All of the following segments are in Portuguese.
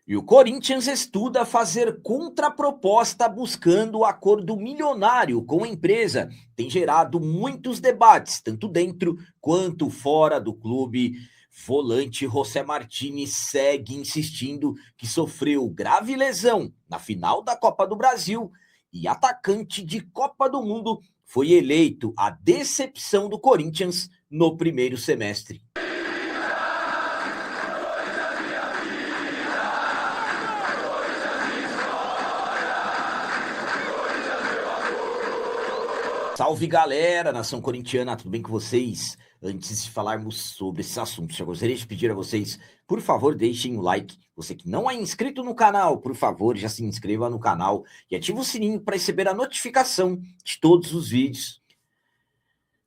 E o Corinthians estuda fazer contraproposta buscando o acordo milionário com a empresa. Tem gerado muitos debates, tanto dentro quanto fora do clube. Volante José Martini segue insistindo que sofreu grave lesão na final da Copa do Brasil e atacante de Copa do Mundo foi eleito a decepção do Corinthians no primeiro semestre. Salve galera, nação corintiana, tudo bem com vocês? Antes de falarmos sobre esses assuntos, eu gostaria de pedir a vocês, por favor, deixem o like. Você que não é inscrito no canal, por favor, já se inscreva no canal e ative o sininho para receber a notificação de todos os vídeos.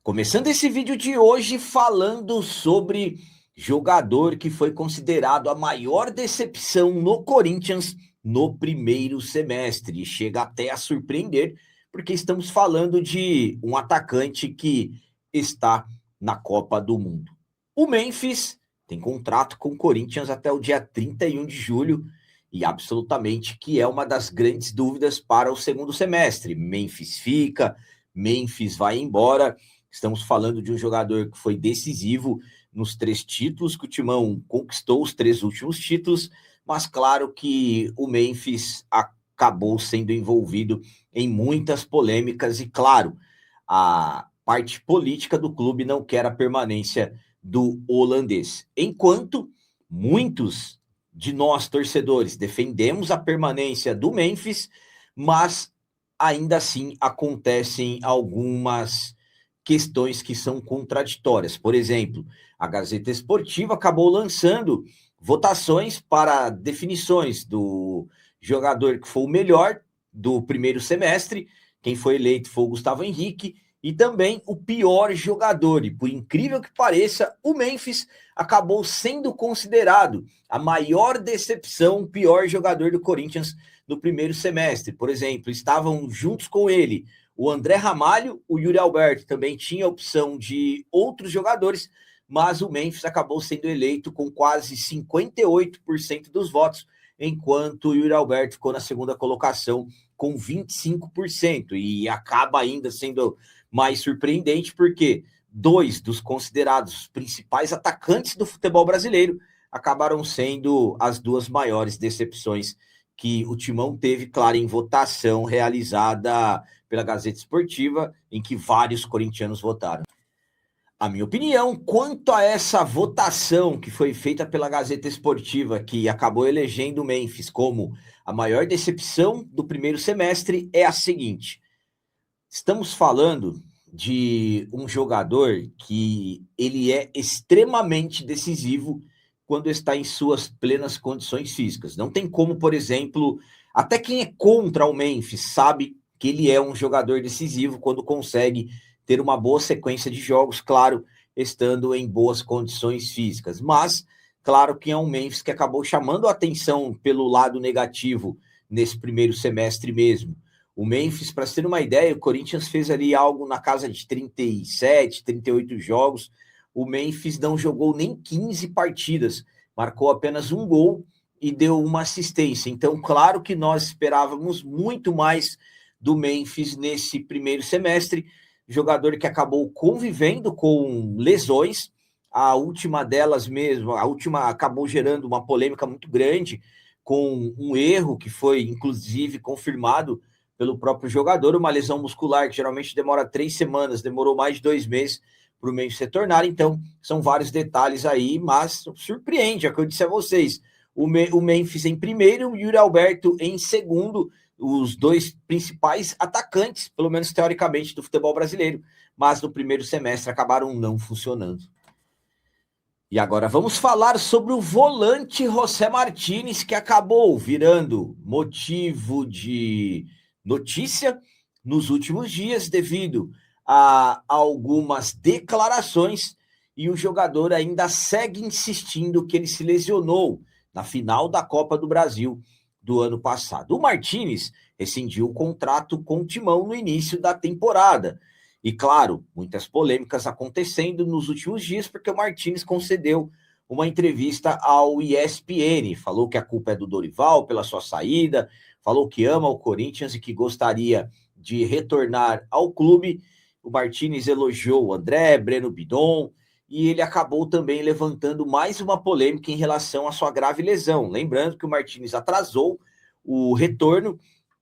Começando esse vídeo de hoje falando sobre jogador que foi considerado a maior decepção no Corinthians no primeiro semestre. Chega até a surpreender, porque estamos falando de um atacante que está na Copa do Mundo. O Memphis tem contrato com o Corinthians até o dia 31 de julho e absolutamente que é uma das grandes dúvidas para o segundo semestre. Memphis fica, Memphis vai embora. Estamos falando de um jogador que foi decisivo nos 3 títulos, que o Timão conquistou os 3 últimos títulos, mas claro que o Memphis acabou sendo envolvido em muitas polêmicas e, claro, a parte política do clube não quer a permanência do holandês. Enquanto muitos de nós, torcedores, defendemos a permanência do Memphis, mas ainda assim acontecem algumas questões que são contraditórias. Por exemplo, a Gazeta Esportiva acabou lançando votações para definições do jogador que foi o melhor do primeiro semestre. Quem foi eleito foi o Gustavo Henrique e também o pior jogador. E por incrível que pareça, o Memphis acabou sendo considerado a maior decepção, o pior jogador do Corinthians no primeiro semestre. Por exemplo, estavam juntos com ele o André Ramalho, o Yuri Alberto também tinha a opção de outros jogadores, mas o Memphis acabou sendo eleito com quase 58% dos votos, enquanto o Yuri Alberto ficou na segunda colocação com 25%, e acaba ainda sendo mais surpreendente porque 2 dos considerados principais atacantes do futebol brasileiro acabaram sendo as 2 maiores decepções que o Timão teve, claro, em votação realizada pela Gazeta Esportiva, em que vários corintianos votaram. A minha opinião quanto a essa votação que foi feita pela Gazeta Esportiva, que acabou elegendo o Memphis como a maior decepção do primeiro semestre, é a seguinte: estamos falando de um jogador que ele é extremamente decisivo quando está em suas plenas condições físicas. Não tem como, por exemplo, até quem é contra o Memphis sabe que ele é um jogador decisivo quando consegue ter uma boa sequência de jogos, claro, estando em boas condições físicas. Mas, claro que é um Memphis que acabou chamando a atenção pelo lado negativo nesse primeiro semestre mesmo. O Memphis, para ter uma ideia, o Corinthians fez ali algo na casa de 37, 38 jogos. O Memphis não jogou nem 15 partidas, marcou apenas um gol e deu uma assistência. Então, claro que nós esperávamos muito mais do Memphis nesse primeiro semestre, jogador que acabou convivendo com lesões, a última delas mesmo, a última acabou gerando uma polêmica muito grande, com um erro que foi, inclusive, confirmado pelo próprio jogador, uma lesão muscular que geralmente demora 3 semanas, demorou mais de 2 meses para o Memphis retornar. Então, são vários detalhes aí, mas surpreende, é o que eu disse a vocês. O Memphis em primeiro, o Yuri Alberto em segundo, os 2 principais atacantes, pelo menos teoricamente, do futebol brasileiro, mas no primeiro semestre acabaram não funcionando. E agora vamos falar sobre o volante José Martini, que acabou virando motivo de notícia nos últimos dias devido a algumas declarações, e o jogador ainda segue insistindo que ele se lesionou na final da Copa do Brasil do ano passado. O Martins rescindiu o contrato com o Timão no início da temporada. E, claro, muitas polêmicas acontecendo nos últimos dias, porque o Martins concedeu uma entrevista ao ESPN. Falou que a culpa é do Dorival pela sua saída, falou que ama o Corinthians e que gostaria de retornar ao clube. O Martínez elogiou o André, Breno Bidon, e ele acabou também levantando mais uma polêmica em relação à sua grave lesão. Lembrando que o Martínez atrasou o retorno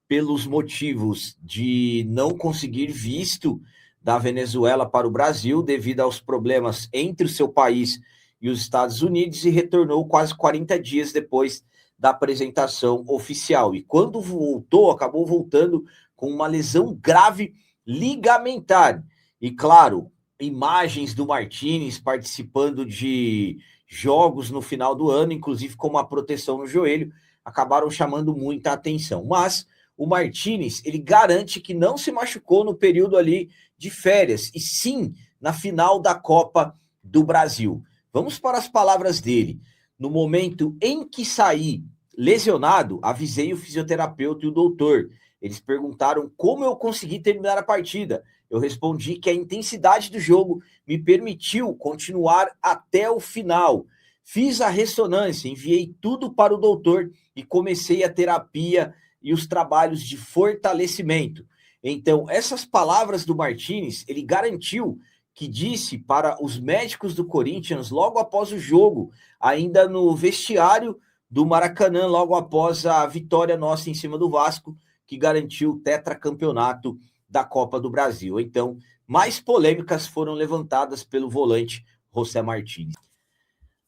pelos motivos de não conseguir visto da Venezuela para o Brasil devido aos problemas entre o seu país e os Estados Unidos, e retornou quase 40 dias depois da apresentação oficial. E quando voltou, acabou voltando com uma lesão grave ligamentar. E claro, imagens do Martínez participando de jogos no final do ano, inclusive com uma proteção no joelho, acabaram chamando muita atenção. Mas o Martínez, ele garante que não se machucou no período ali de férias, e sim na final da Copa do Brasil. Vamos para as palavras dele. No momento em que saí lesionado, avisei o fisioterapeuta e o doutor. Eles perguntaram como eu consegui terminar a partida. Eu respondi que a intensidade do jogo me permitiu continuar até o final. Fiz a ressonância, enviei tudo para o doutor e comecei a terapia e os trabalhos de fortalecimento. Então, essas palavras do Martínez, ele garantiu que disse para os médicos do Corinthians logo após o jogo, ainda no vestiário do Maracanã, logo após a vitória nossa em cima do Vasco, que garantiu o tetracampeonato da Copa do Brasil. Então, mais polêmicas foram levantadas pelo volante José Martínez.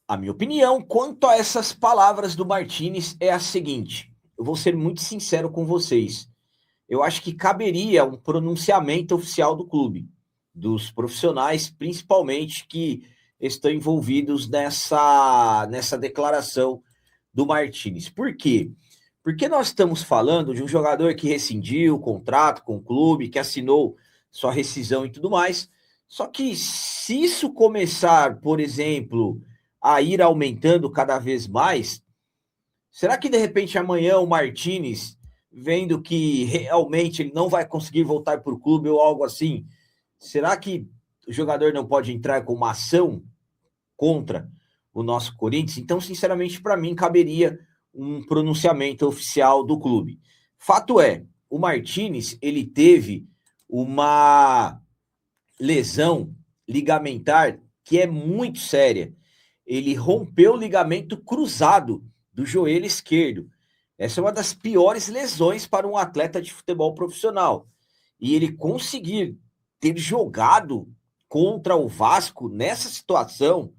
A minha opinião quanto a essas palavras do Martínez é a seguinte: eu vou ser muito sincero com vocês. Eu acho que caberia um pronunciamento oficial do clube, dos profissionais, principalmente, que estão envolvidos nessa declaração do Martínez. Por quê? Porque nós estamos falando de um jogador que rescindiu o contrato com o clube, que assinou sua rescisão e tudo mais. Só que se isso começar, por exemplo, a ir aumentando cada vez mais, será que de repente amanhã o Martínez, vendo que realmente ele não vai conseguir voltar para o clube ou algo assim, será que o jogador não pode entrar com uma ação contra o nosso Corinthians? Então, sinceramente, para mim, caberia um pronunciamento oficial do clube. Fato é, o Martínez, ele teve uma lesão ligamentar que é muito séria. Ele rompeu o ligamento cruzado do joelho esquerdo. Essa é uma das piores lesões para um atleta de futebol profissional. E ele conseguir ter jogado contra o Vasco nessa situação,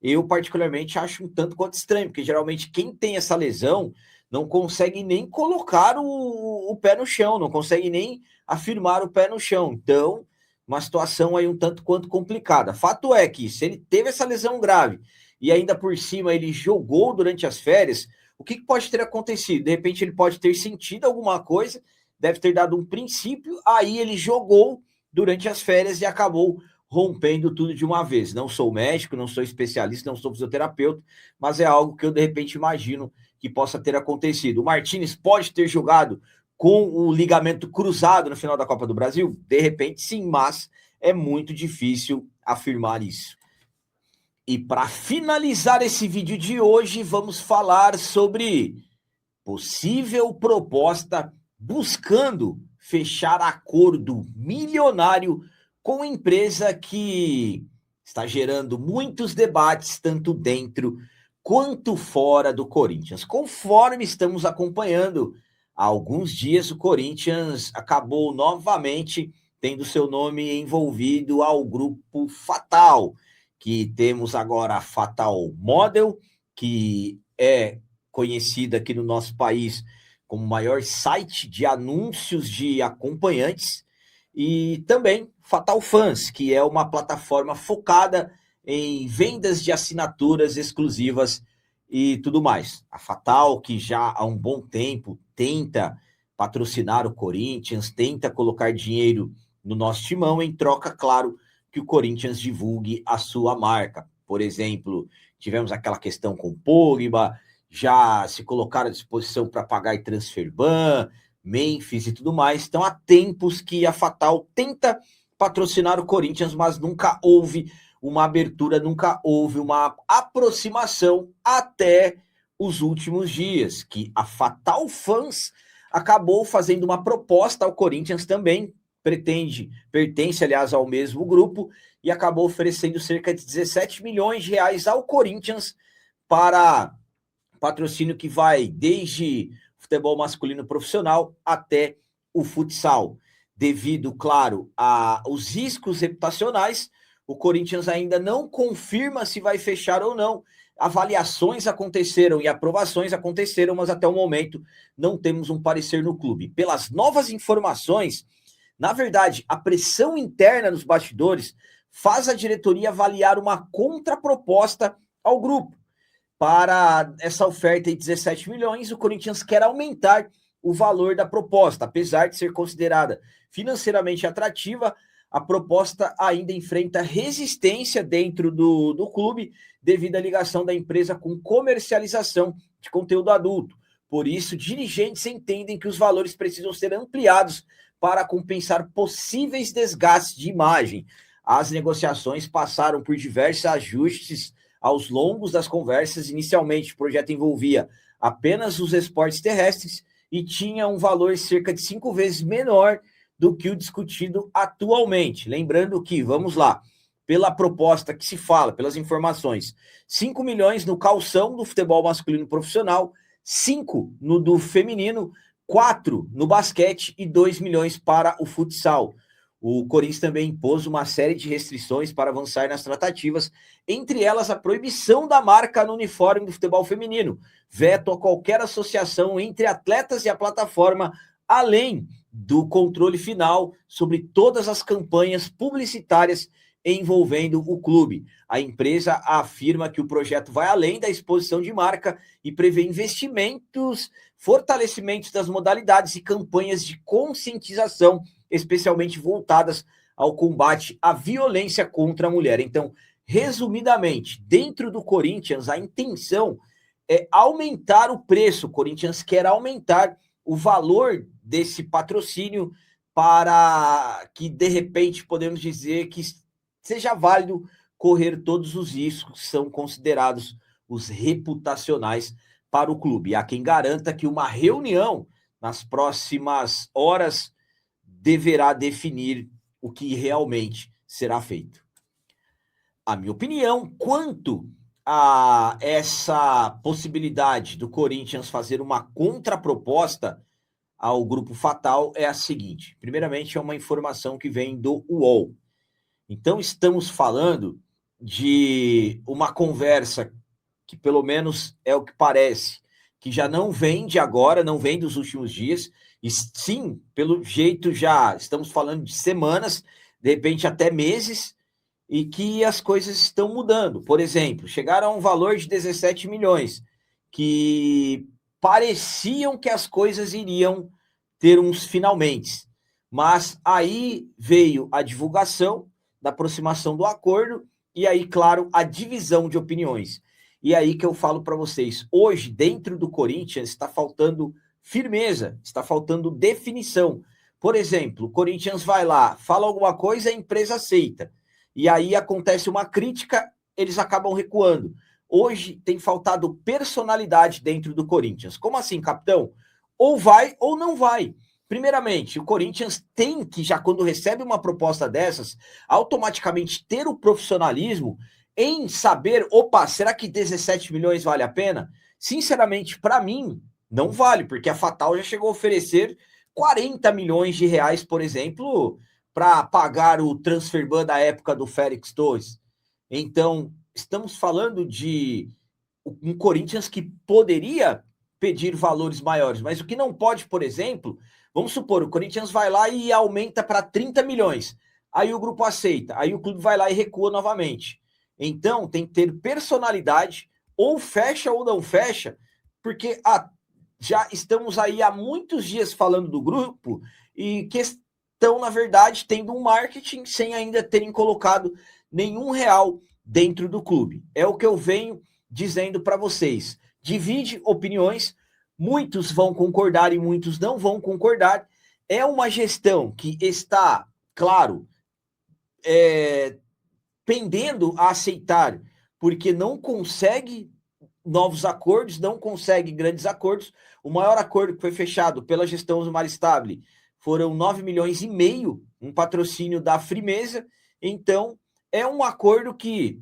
eu particularmente acho um tanto quanto estranho, porque geralmente quem tem essa lesão não consegue nem colocar o pé no chão, não consegue nem afirmar o pé no chão. Então, uma situação aí um tanto quanto complicada. Fato é que se ele teve essa lesão grave e ainda por cima ele jogou durante as férias, o que pode ter acontecido? De repente ele pode ter sentido alguma coisa, deve ter dado um princípio, aí ele jogou durante as férias e acabou rompendo tudo de uma vez. Não sou médico, não sou especialista, não sou fisioterapeuta, mas é algo que eu de repente imagino que possa ter acontecido. O Martínez pode ter jogado com o ligamento cruzado no final da Copa do Brasil? De repente sim, mas é muito difícil afirmar isso. E para finalizar esse vídeo de hoje, vamos falar sobre possível proposta buscando fechar acordo milionário com empresa que está gerando muitos debates, tanto dentro quanto fora do Corinthians. Conforme estamos acompanhando, há alguns dias o Corinthians acabou novamente tendo seu nome envolvido ao grupo Fatal, que temos agora a Fatal Model, que é conhecida aqui no nosso país como o maior site de anúncios de acompanhantes, e também Fatal Fans, que é uma plataforma focada em vendas de assinaturas exclusivas e tudo mais. A Fatal, que já há um bom tempo tenta patrocinar o Corinthians, tenta colocar dinheiro no nosso timão, em troca, claro, que o Corinthians divulgue a sua marca. Por exemplo, tivemos aquela questão com o Pogba, já se colocaram à disposição para pagar transfer ban, Memphis e tudo mais. Então, há tempos que a Fatal tenta patrocinar o Corinthians, mas nunca houve uma abertura, nunca houve uma aproximação até os últimos dias, que a Fatal Fans acabou fazendo uma proposta ao Corinthians também, pertence, aliás, ao mesmo grupo, e acabou oferecendo cerca de 17 milhões de reais ao Corinthians para patrocínio que vai desde futebol masculino profissional até o futsal. Devido, claro, aos riscos reputacionais, o Corinthians ainda não confirma se vai fechar ou não. Avaliações aconteceram e aprovações aconteceram, mas até o momento não temos um parecer no clube. Pelas novas informações, na verdade, a pressão interna nos bastidores faz a diretoria avaliar uma contraproposta ao grupo. Para essa oferta de 17 milhões, o Corinthians quer aumentar o valor da proposta. Apesar de ser considerada financeiramente atrativa, a proposta ainda enfrenta resistência dentro do clube devido à ligação da empresa com comercialização de conteúdo adulto. Por isso, dirigentes entendem que os valores precisam ser ampliados para compensar possíveis desgastes de imagem. As negociações passaram por diversos ajustes aos longos das conversas. Inicialmente, o projeto envolvia apenas os esportes terrestres e tinha um valor cerca de 5 vezes menor do que o discutido atualmente. Lembrando que, vamos lá, pela proposta que se fala, pelas informações, 5 milhões no calção do futebol masculino profissional, 5 no do feminino, 4 no basquete e 2 milhões para o futsal. O Corinthians também impôs uma série de restrições para avançar nas tratativas, entre elas a proibição da marca no uniforme do futebol feminino, veto a qualquer associação entre atletas e a plataforma, além do controle final sobre todas as campanhas publicitárias envolvendo o clube. A empresa afirma que o projeto vai além da exposição de marca e prevê investimentos, fortalecimentos das modalidades e campanhas de conscientização, especialmente voltadas ao combate à violência contra a mulher. Então, resumidamente, dentro do Corinthians, a intenção é aumentar o preço. O Corinthians quer aumentar o valor desse patrocínio para que, de repente, podemos dizer que seja válido correr todos os riscos que são considerados os reputacionais para o clube. Há quem garanta que uma reunião nas próximas horas deverá definir o que realmente será feito. A minha opinião quanto a essa possibilidade do Corinthians fazer uma contraproposta ao Grupo Fatal é a seguinte. Primeiramente, é uma informação que vem do UOL. Então, estamos falando de uma conversa que, pelo menos, é o que parece, que já não vem de agora, não vem dos últimos dias, e sim, pelo jeito já estamos falando de semanas, de repente até meses, e que as coisas estão mudando. Por exemplo, chegaram a um valor de 17 milhões, que pareciam que as coisas iriam ter uns finalmente, mas aí veio a divulgação da aproximação do acordo, e aí, claro, a divisão de opiniões. E aí que eu falo para vocês, hoje, dentro do Corinthians, está faltando firmeza, está faltando definição. Por exemplo, o Corinthians vai lá, fala alguma coisa, a empresa aceita. E aí acontece uma crítica, eles acabam recuando. Hoje tem faltado personalidade dentro do Corinthians. Como assim, capitão? Ou vai ou não vai. Primeiramente, o Corinthians tem que, já quando recebe uma proposta dessas, automaticamente ter o profissionalismo em saber, opa, será que 17 milhões vale a pena? Sinceramente, para mim, não vale, porque a Fatal já chegou a oferecer 40 milhões de reais, por exemplo, para pagar o transfer ban da época do Félix Torres. Então, estamos falando de um Corinthians que poderia pedir valores maiores, mas o que não pode, por exemplo, vamos supor, o Corinthians vai lá e aumenta para 30 milhões, aí o grupo aceita, aí o clube vai lá e recua novamente. Então, tem que ter personalidade, ou fecha ou não fecha, porque já estamos aí há muitos dias falando do grupo e que estão, na verdade, tendo um marketing sem ainda terem colocado nenhum real dentro do clube. É o que eu venho dizendo para vocês. Divide opiniões, muitos vão concordar e muitos não vão concordar. É uma gestão que está, claro, pendendo a aceitar, porque não consegue novos acordos, não consegue grandes acordos. O maior acordo que foi fechado pela gestão do Maristable foram 9 milhões e meio, um patrocínio da Frimeza. Então, é um acordo que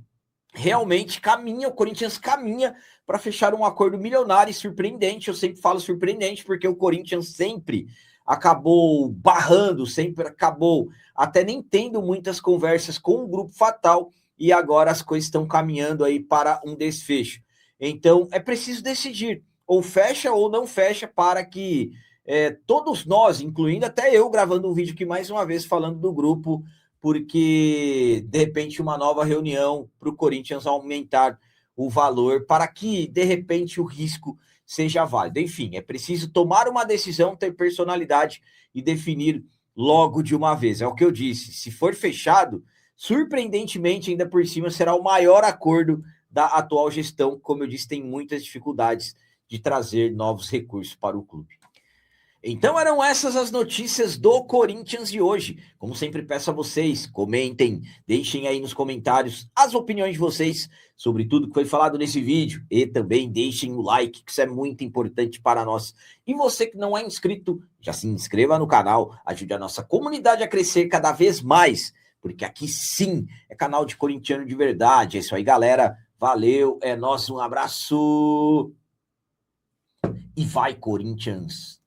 realmente caminha, o Corinthians caminha para fechar um acordo milionário e surpreendente. Eu sempre falo surpreendente, porque o Corinthians sempre acabou barrando, sempre acabou até nem tendo muitas conversas com o Grupo Fatal, e agora as coisas estão caminhando aí para um desfecho. Então, é preciso decidir, ou fecha ou não fecha, para que todos nós, incluindo até eu, gravando um vídeo aqui mais uma vez falando do grupo, porque de repente uma nova reunião para o Corinthians aumentar o valor, para que de repente o risco seja válido. Enfim, é preciso tomar uma decisão, ter personalidade e definir logo de uma vez. É o que eu disse, se for fechado, surpreendentemente, ainda por cima, será o maior acordo da atual gestão. Como eu disse, tem muitas dificuldades de trazer novos recursos para o clube. Então eram essas as notícias do Corinthians de hoje. Como sempre peço a vocês, comentem, deixem aí nos comentários as opiniões de vocês sobre tudo que foi falado nesse vídeo. E também deixem o like, que isso é muito importante para nós. E você que não é inscrito, já se inscreva no canal, ajude a nossa comunidade a crescer cada vez mais. Porque aqui sim é canal de corintiano de verdade. É isso aí, galera. Valeu, é nóis, um abraço. E vai, Corinthians!